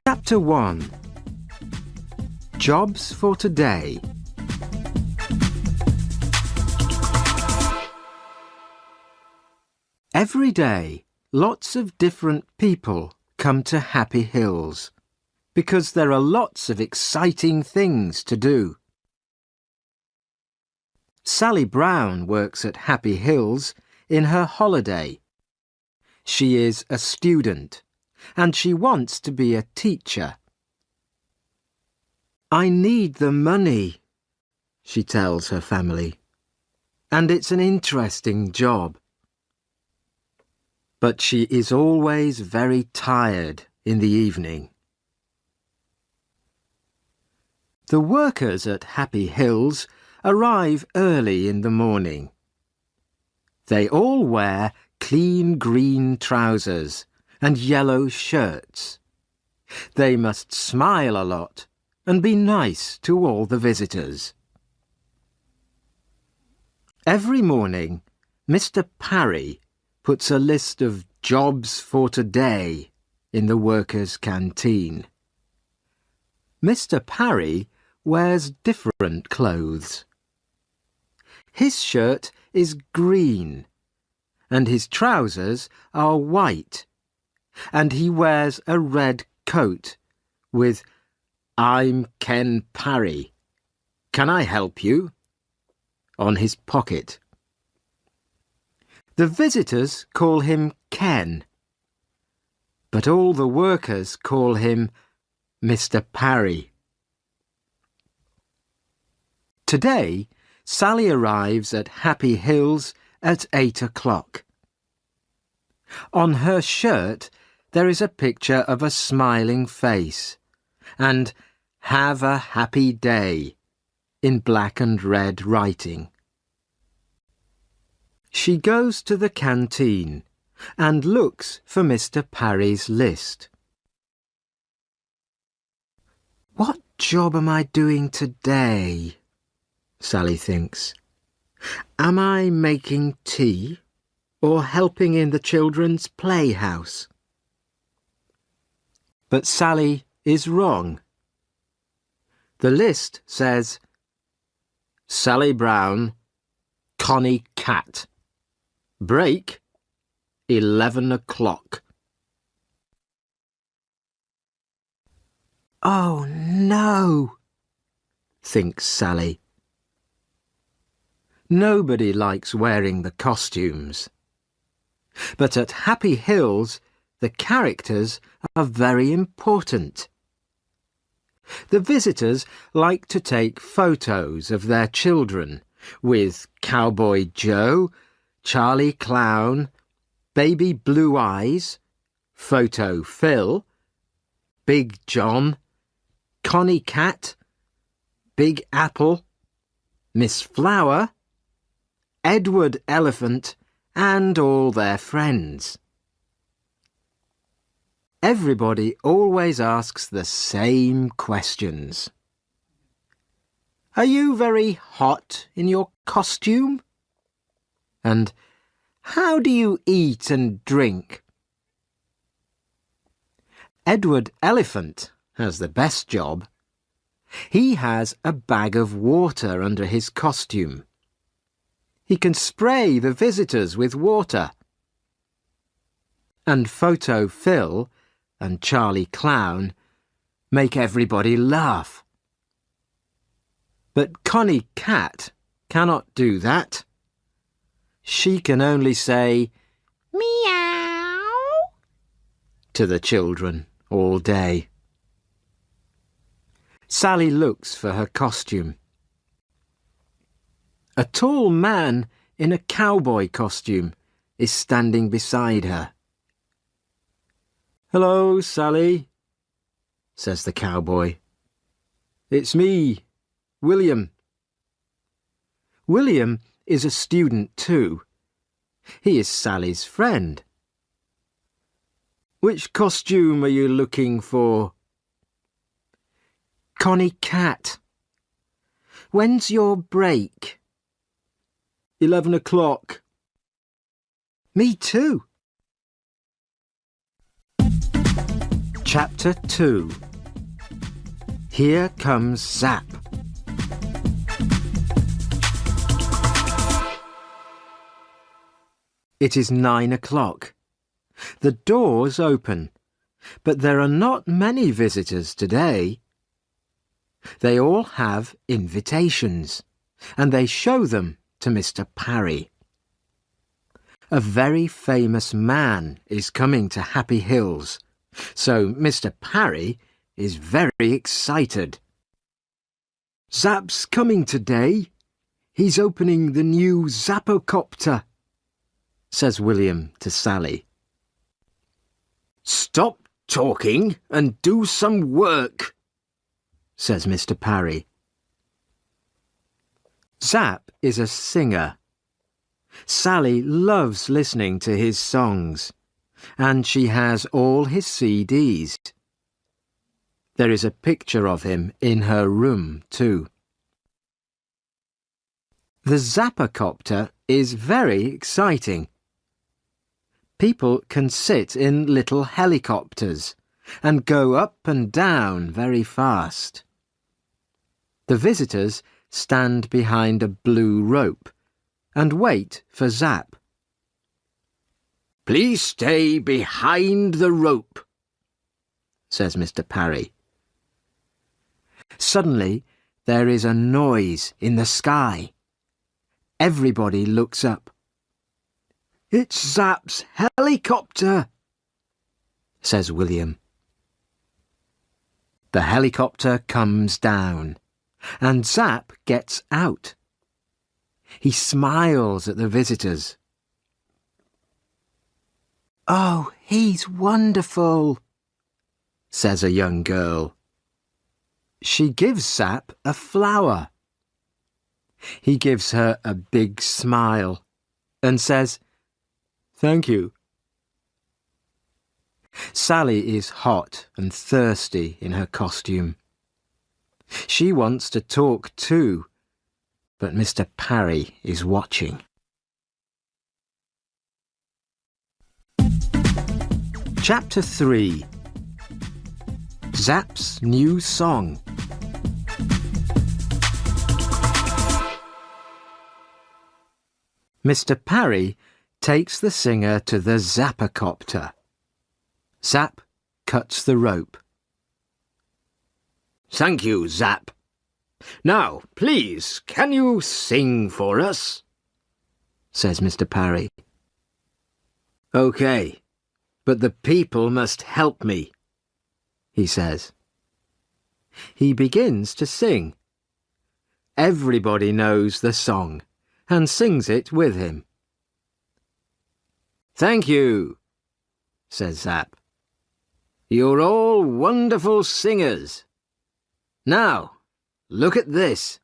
Chapter 1. Jobs for today. Every day, lots of different people come to Happy Hills because there are lots of exciting things to do. Sally Brown works at Happy Hills in her holiday. She is a student and she wants to be a teacher. "I need the money," she tells her family, "and it's an interesting job." But she is always very tired in the evening. The workers at Happy Hills arrive early in the morning. They all wear clean green trousers and yellow shirts. They must smile a lot and be nice to all the visitors. Every morning, Mr. Parry puts a list of jobs for today in the workers' canteen. Mr. Parry wears different clothes. His shirt is green and his trousers are white, and he wears a red coat with "I'm Ken Parry. Can I help you?" on his pocket. The visitors call him Ken, but all the workers call him Mr. Parry. Today, Sally arrives at Happy Hills at 8 o'clock. On her shirt, there is a picture of a smiling face and "Have a happy day" in black and red writing. She goes to the canteen and looks for Mr. Parry's list. "What job am I doing today?" Sally thinks. "Am I making tea or helping in the children's playhouse?" But Sally is wrong. The list says Sally Brown, Connie Cat. Break 11 o'clock. "Oh no," thinks Sally. Nobody likes wearing the costumes. But at Happy Hills, the characters are very important. The visitors like to take photos of their children with Cowboy Joe, Charlie Clown, Baby Blue Eyes, Photo Phil, Big John, Connie Cat, Big Apple, Miss Flower, Edward Elephant, and all their friends. Everybody always asks the same questions. "Are you very hot in your costume?" And "How do you eat and drink?" Edward Elephant has the best job. He has a bag of water under his costume. He can spray the visitors with water. And Photo Phil and Charlie Clown make everybody laugh. But Connie Cat cannot do that. She can only say "meow" to the children all day. Sally looks for her costume. A tall man in a cowboy costume is standing beside her. "Hello, Sally," says the cowboy. "It's me, William." William is a student too. He is Sally's friend. "Which costume are you looking for?" "Connie Cat." "When's your break?" 11 o'clock. "Me too." Chapter 2. Here comes Zap. It is 9 o'clock. The doors open, but there are not many visitors today. They all have invitations, and they show them to Mr. Parry. A very famous man is coming to Happy Hills, so Mr. Parry is very excited. Zap's coming today. He's opening the new Zappocopter, says William to Sally. Stop talking and do some work, says Mr. Parry. Zap is a singer. Sally loves listening to his songs, and she has all his CDs. There is a picture of him in her room, too. The Zappocopter is very exciting. People can sit in little helicopters and go up and down very fast. The visitors stand behind a blue rope and wait for Zap. Please stay behind the rope, says Mr. Parry. Suddenly there is a noise in the sky. Everybody looks up. It's Zap's helicopter, says William. The helicopter comes down, and Zap gets out. He smiles at the visitors. Oh, he's wonderful, says a young girl. She gives Zap a flower. He gives her a big smile and says, Thank you. Sally is hot and thirsty in her costume. She wants to talk too, but Mr. Parry is watching. Chapter 3. Zap's new song. Mr. Parry takes the singer to the Zappocopter. Zap cuts the rope. Thank you, Zap. Now, please, can you sing for us? Says Mr. Parry. OK, but the people must help me, he says. He begins to sing. Everybody knows the song and sings it with him. Thank you, says Zap. You're all wonderful singers. Now, look at this.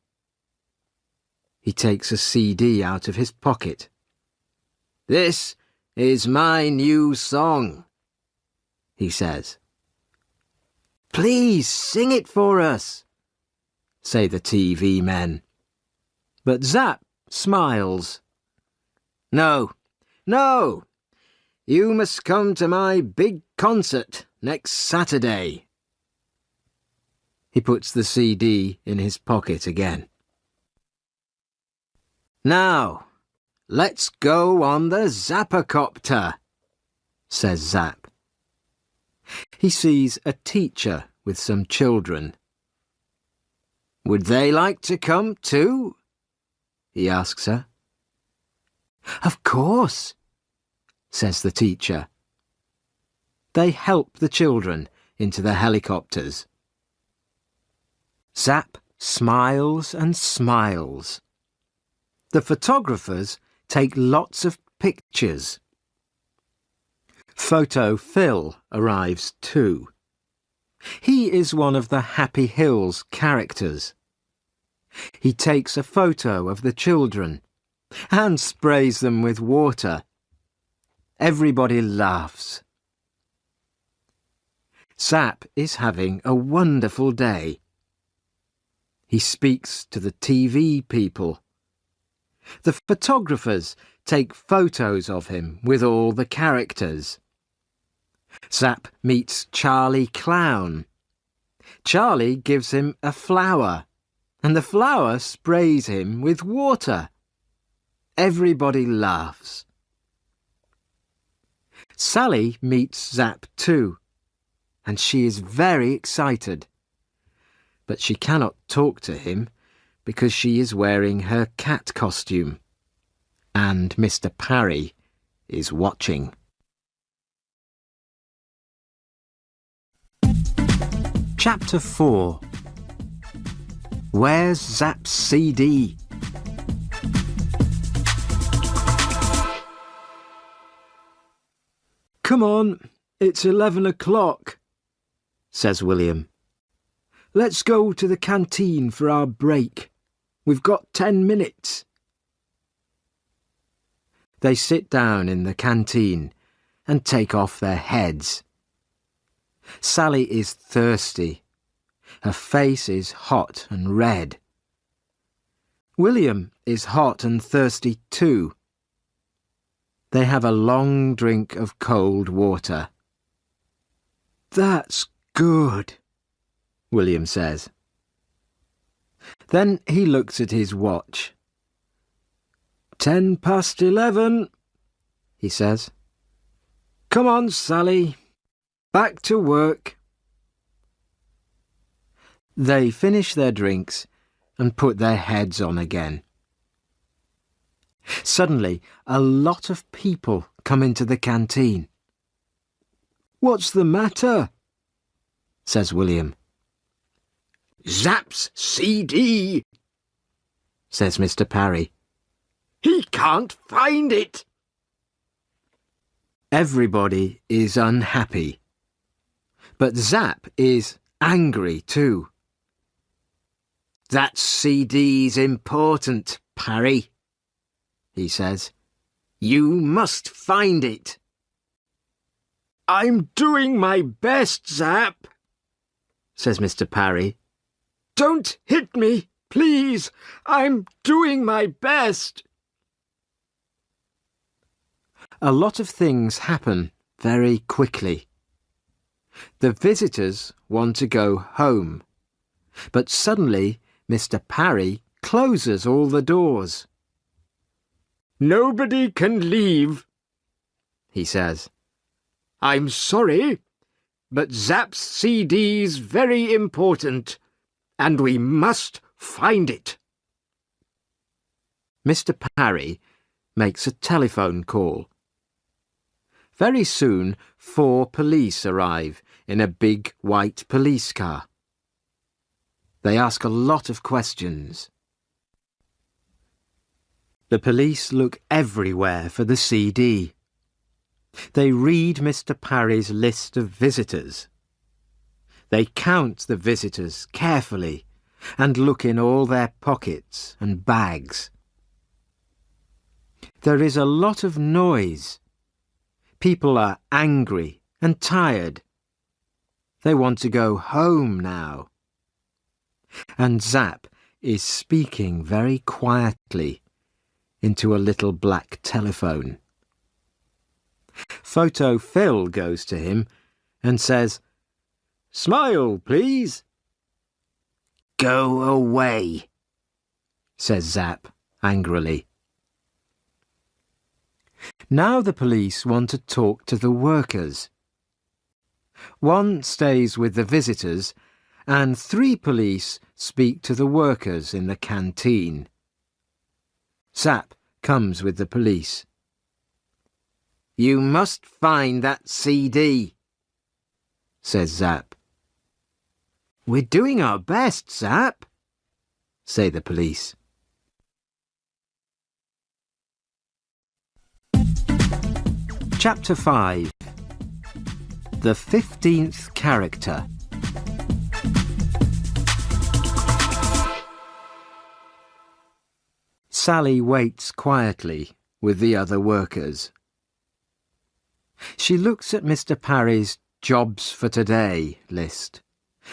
He takes a CD out of his pocket. This is my new song, he says. Please sing it for us, say the TV men. But Zap smiles. No, no, you must come to my big concert next Saturday. He puts the CD in his pocket again. Now, let's go on the Zappocopter, says Zap. He sees a teacher with some children. Would they like to come too? He asks her. Of course, says the teacher. They help the children into the helicopters. Zap smiles and smiles. The photographers take lots of pictures. Photo Phil arrives too. He is one of the Happy Hills characters. He takes a photo of the children and sprays them with water. Everybody laughs. Zap is having a wonderful day. He speaks to the TV people. The photographers take photos of him with all the characters. Zap meets Charlie Clown. Charlie gives him a flower, and the flower sprays him with water. Everybody laughs. Sally meets Zap too, and she is very excited. But she cannot talk to him because she is wearing her cat costume, and Mr. Parry is watching. Chapter 4. Where's Zap's CD? Come on, it's 11 o'clock, says William. Let's go to the canteen for our break. We've got 10 minutes. They sit down in the canteen and take off their heads. Sally is thirsty. Her face is hot and red. William is hot and thirsty too. They have a long drink of cold water. That's good, William says. Then he looks at his watch. 11:10, he says. Come on, Sally. Back to work. They finish their drinks and put their heads on again. Suddenly, a lot of people come into the canteen. What's the matter? Says William. Zap's CD, says Mr. Parry. He can't find it. Everybody is unhappy. But Zap is angry too. That CD's important, Parry, he says. You must find it. I'm doing my best, Zap, says Mr. Parry. Don't hit me, please. I'm doing my best. A lot of things happen very quickly. The visitors want to go home, but suddenly Mr. Parry closes all the doors. Nobody can leave, he says. I'm sorry, but Zap's CD's very important, and we must find it. Mr. Parry makes a telephone call. Very soon, 4 police arrive in a big white police car. They ask a lot of questions. The police look everywhere for the CD. They read Mr. Parry's list of visitors. They count the visitors carefully and look in all their pockets and bags. There is a lot of noise. People are angry and tired. They want to go home now. And Zap is speaking very quietly into a little black telephone. Photo Phil goes to him and says, Smile, please. Go away, says Zap angrily. Now the police want to talk to the workers. One stays with the visitors, and 3 police speak to the workers in the canteen. Zap comes with the police. You must find that CD, says Zap. We're doing our best, Zap, say the police. Chapter 5. The 15th Character. Sally waits quietly with the other workers. She looks at Mr. Parry's Jobs for Today list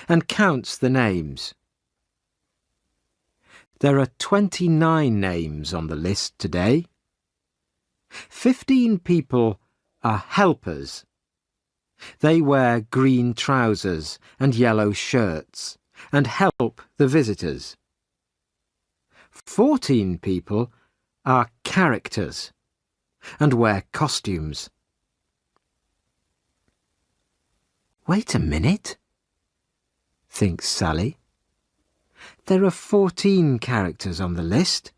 and counts the names. There are 29 names on the list today. 15 people are helpers, They wear green trousers and yellow shirts and help the visitors. 14 people are characters and wear costumes. Wait a minute, thinks Sally. There are 14 characters on the list,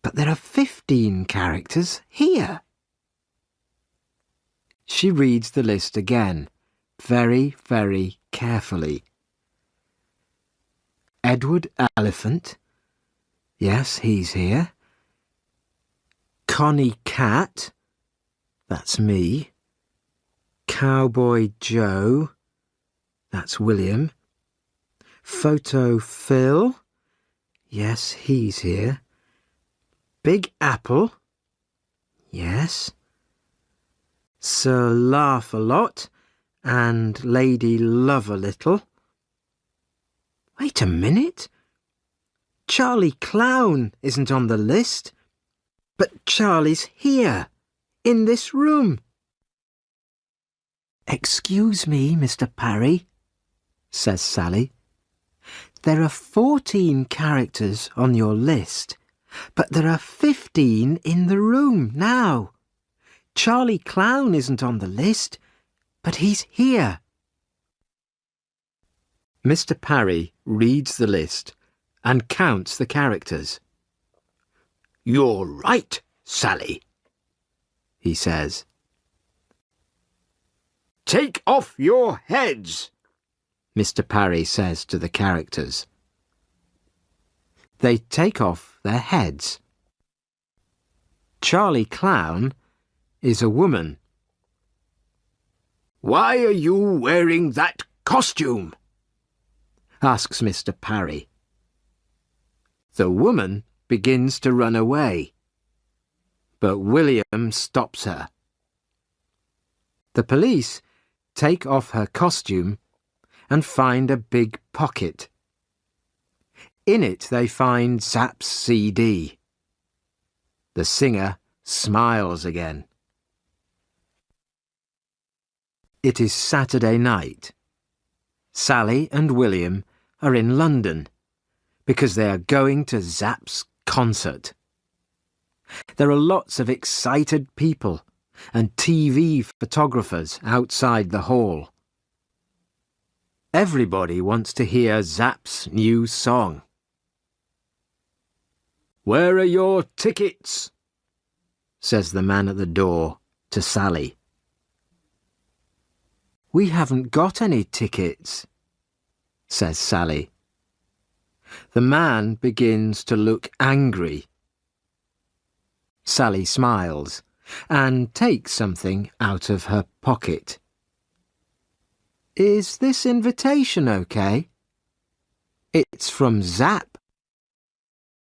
but there are 15 characters here. She reads the list again, very, very carefully. Edward Elephant. Yes, he's here. Connie Cat. That's me. Cowboy Joe. That's William. Photo Phil. Yes, he's here. Big Apple. Yes. Sir Laugh-a-Lot and Lady Love-a-Little. Wait a minute. Charlie Clown isn't on the list, but Charlie's here, in this room. Excuse me, Mr. Parry, says Sally. There are 14 characters on your list, but there are 15 in the room now. Charlie Clown isn't on the list, but he's here. Mr. Parry reads the list and counts the characters. You're right, Sally, he says. Take off your heads, Mr. Parry says to the characters. They take off their heads. Charlie Clown is a woman. Why are you wearing that costume? Asks Mr. Parry. The woman begins to run away, but William stops her. The police take off her costume and find a big pocket. In it they find Zapp's CD. The singer smiles again. It is Saturday night. Sally and William are in London because they are going to Zapp's concert. There are lots of excited people and TV photographers outside the hall. Everybody wants to hear Zapp's new song. Where are your tickets? Says the man at the door to Sally. We haven't got any tickets, says Sally. The man begins to look angry. Sally smiles and takes something out of her pocket. Is this invitation okay? It's from Zapp.